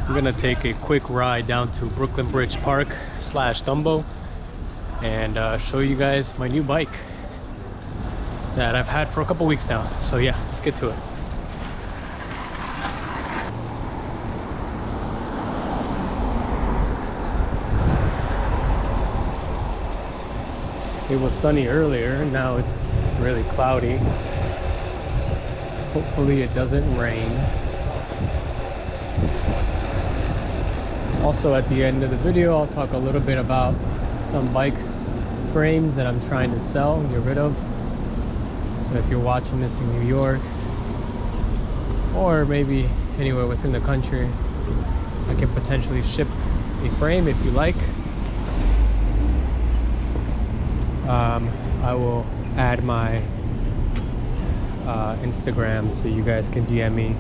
I'm gonna take a quick ride down to Brooklyn Bridge Park / Dumbo and show you guys my new bike that I've had for a couple weeks now. So yeah, let's get to it. It was sunny earlier, now it's really cloudy. Hopefully it doesn't rain. Also at the end of the video, I'll talk a little bit about some bike frames that I'm trying to sell and get rid of. So if you're watching this in New York, or maybe anywhere within the country, I can potentially ship a frame if you like. I will add my Instagram so you guys can DM me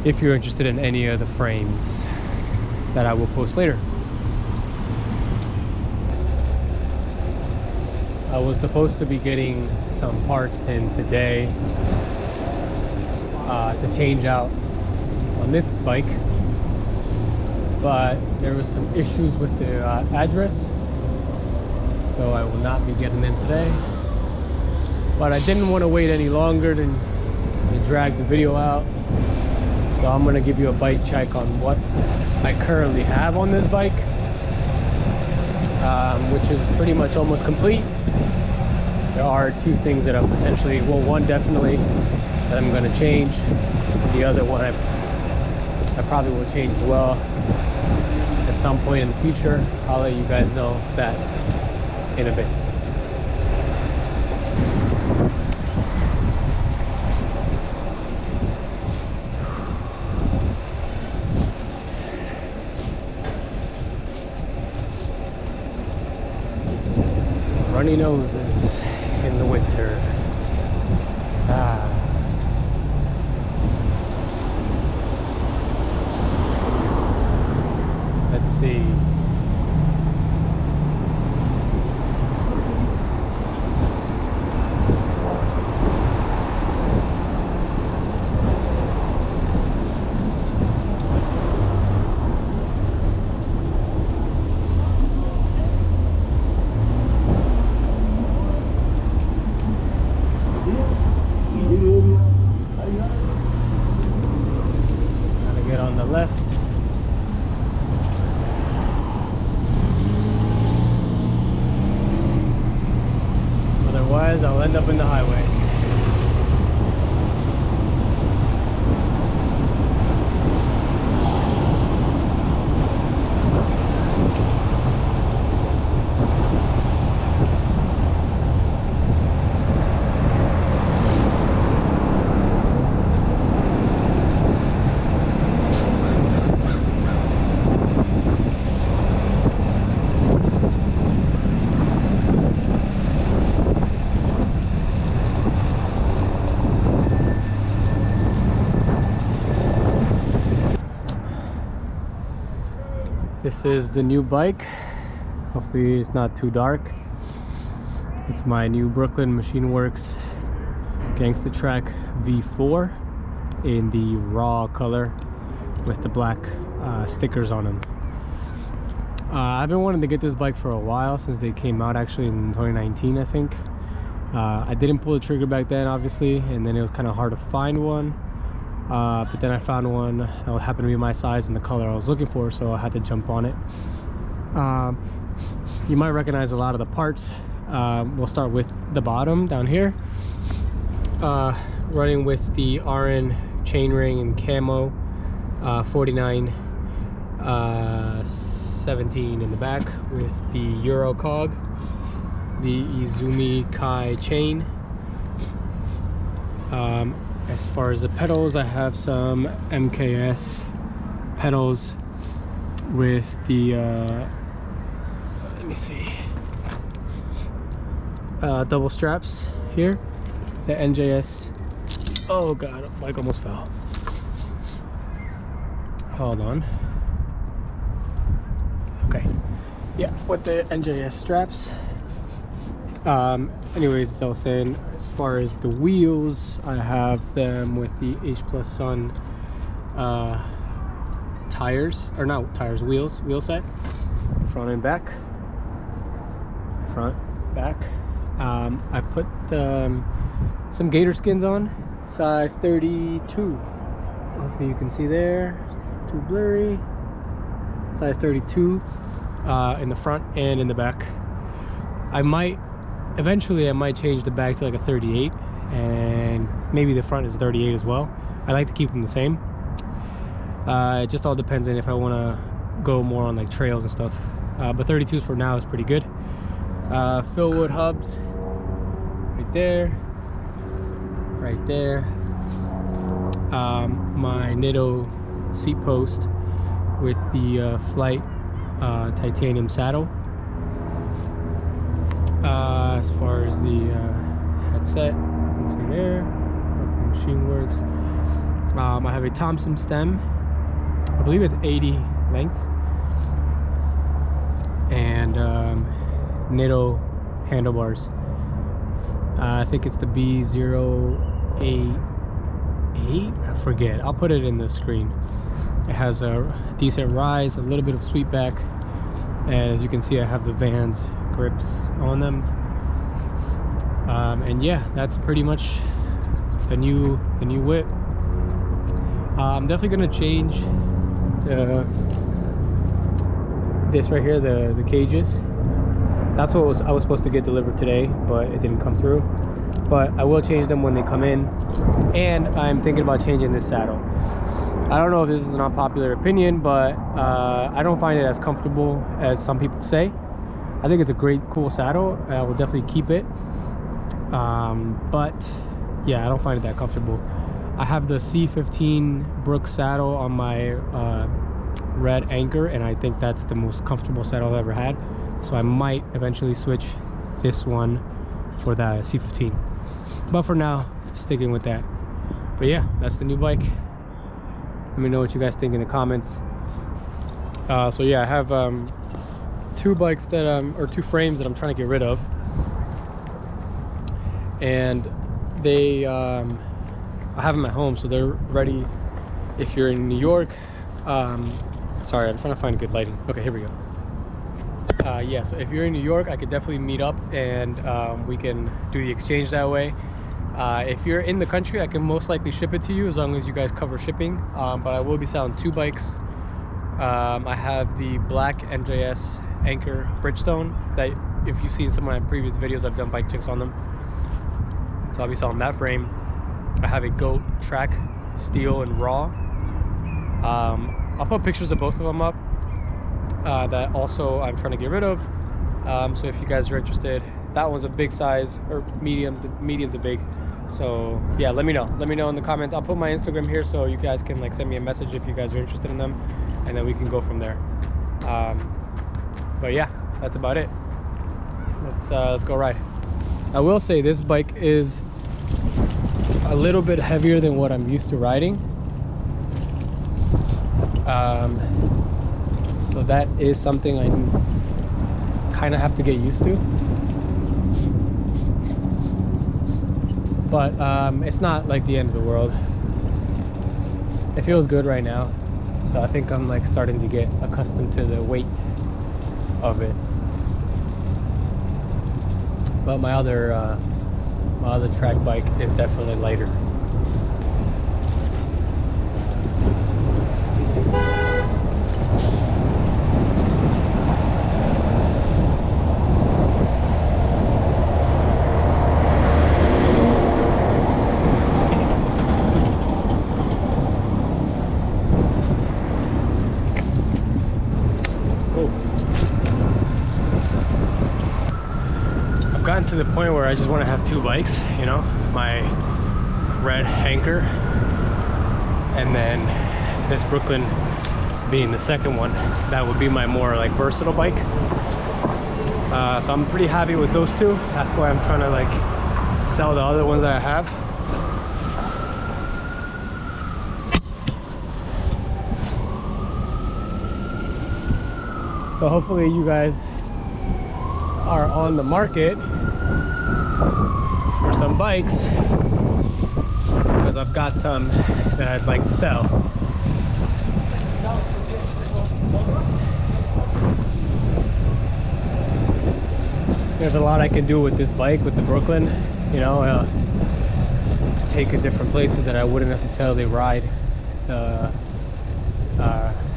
if you're interested in any of the frames that I will post later. I was supposed to be getting some parts in today to change out on this bike, but there was some issues with the address, so I will not be getting in today. But I didn't want to wait any longer to drag the video out, so I'm going to give you a bike check on what I currently have on this bike, which is pretty much almost complete. There are two things that I'm potentially, well, one definitely that I'm going to change. The other one I probably will change as well at some point in the future. I'll let you guys know that in a bit. Runny noses in the winter. Let's see. On the left. Otherwise, I'll end up in the highway. This is the new bike. Hopefully it's not too dark. It's my new Brooklyn Machine Works Gangsta Track V4 in the raw color with the black stickers on them. I've been wanting to get this bike for a while, since they came out actually in 2019, I think. I didn't pull the trigger back then, obviously, and then it was kind of hard to find one. But then I found one that happened to be my size and the color I was looking for, so I had to jump on it. You might recognize a lot of the parts. We'll start with the bottom down here. Running with the RN chainring and camo, 4917 in the back with the Euro cog, the Izumi Kai chain. As far as the pedals, I have some MKS pedals with the let me see, double straps here, the NJS. Oh god, mic almost fell. Hold on. Okay, yeah, with the NJS straps. Anyways, as I was saying, as far as the wheels, I have them with the H+ Sun tires, or not tires, wheel set, front and back, front, back. I put some gator skins on, size 32. Hopefully you can see there, too blurry. Size 32 in the front and in the back. Eventually I might change the back to like a 38, and maybe the front is 38 as well. I like to keep them the same. It just all depends on if I want to go more on like trails and stuff. But 32s for now is pretty good. Philwood hubs right there, right there. My Nitto seat post with the Flight titanium saddle. As far as the headset, you can see there, Machine Works. I have a Thompson stem, I believe it's 80 length, and Nitto handlebars. I think it's the B088, I forget, I'll put it in the screen. It has a decent rise, a little bit of sweep back, and as you can see I have the Vans grips on them. And yeah, that's pretty much the new whip. I'm definitely gonna change this right here, the cages. That's what I was supposed to get delivered today, but it didn't come through. But I will change them when they come in, and I'm thinking about changing this saddle. I don't know if this is an unpopular opinion, but I don't find it as comfortable as some people say. I think it's a great, cool saddle, and I will definitely keep it. But yeah, I don't find it that comfortable. I have the C15 Brook saddle on my red Anchor, and I think that's the most comfortable saddle I've ever had. So I might eventually switch this one for the C15. But for now, sticking with that. But yeah, that's the new bike. Let me know what you guys think in the comments. So yeah, I have two bikes that or two frames that I'm trying to get rid of, and they I have them at home, so they're ready if you're in New York. Sorry, I'm trying to find good lighting. Okay, here we go. Yeah, so if you're in New York, I could definitely meet up, and we can do the exchange that way. If you're in the country, I can most likely ship it to you as long as you guys cover shipping. But I will be selling two bikes. I have the black MJS Anchor Bridgestone that, if you've seen some of my previous videos, I've done bike checks on them. So I'll be selling that frame. I have a Goat Track Steel and Raw. I'll put pictures of both of them up. That also I'm trying to get rid of. So if you guys are interested, that one's a big size, or medium to big. So yeah, let me know in the comments. I'll put my Instagram here so you guys can like send me a message if you guys are interested in them, and then we can go from there. But yeah, that's about it. Let's go ride. I will say this bike is a little bit heavier than what I'm used to riding. So that is something I kind of have to get used to. But it's not like the end of the world. It feels good right now, so I think I'm like starting to get accustomed to the weight of it. But my other track bike is definitely lighter. Gotten to the point where I just want to have two bikes, you know, my red Anchor, and then this Brooklyn being the second one. That would be my more like versatile bike. So I'm pretty happy with those two. That's why I'm trying to like sell the other ones that I have. So hopefully you guys are on the market for some bikes, because I've got some that I'd like to sell. there's a lot I can do with this bike, with the Brooklyn, you know, take it different places that I wouldn't necessarily ride the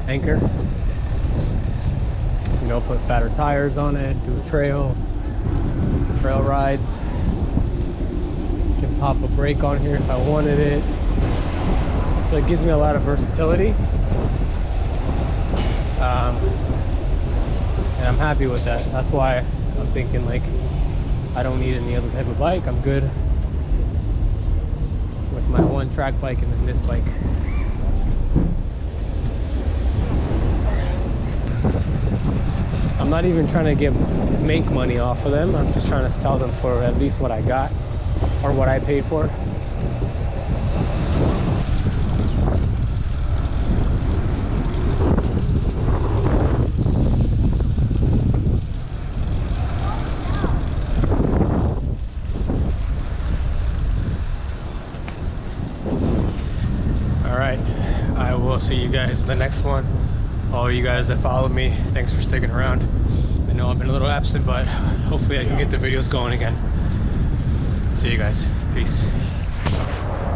Anchor. You know, put fatter tires on it, do a trail rides. Can pop a brake on here if I wanted it. So it gives me a lot of versatility. And I'm happy with that. That's why I'm thinking, like, I don't need any other type of bike. I'm good with my one track bike and then this bike. I'm not even trying to make money off of them. I'm just trying to sell them for at least what I got or what I paid for. All right, I will see you guys in the next one. All you guys that follow me, thanks for sticking around. I know I've been a little absent, but hopefully I can get the videos going again. See you guys. Peace.